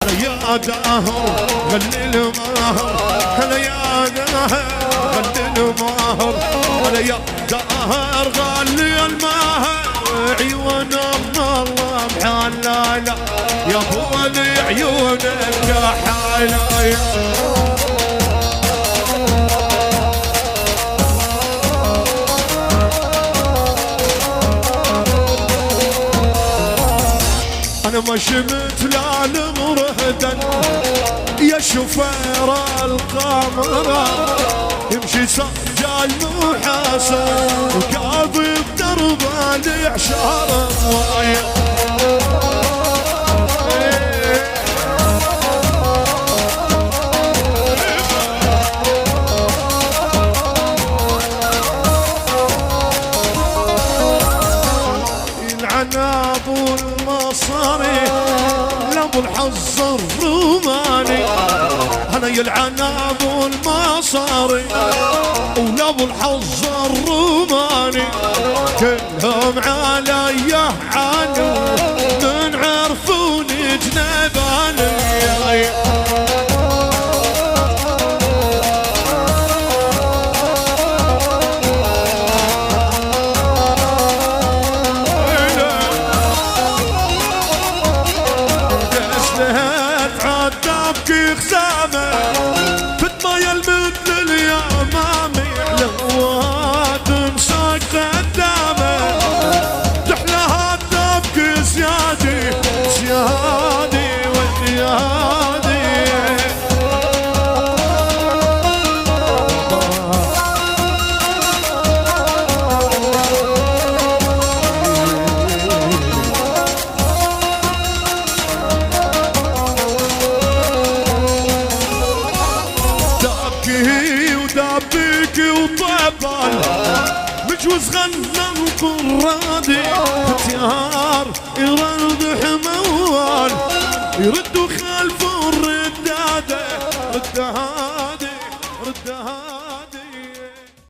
هلا يا دهر غني المهر، هلا يا دهر غني المهر، هلا يا دهر غني المهر، عيون الله محلاله يا ابو ذي عيونك حاله. أنا ما شمت العالم رهدا يا شفير القمر، يمشي سجال محاسن وقاضي بدرب الإعشار. يلعن أبو المصاري لابو الحظ الروماني، أنا يلعن أبو المصاري ولابو الحظ الروماني، كلهم علي عنو من عرفوني جنباني. مجوز غنى القرادي ختيار يرد حموال، يردوا خلف الردادة ردها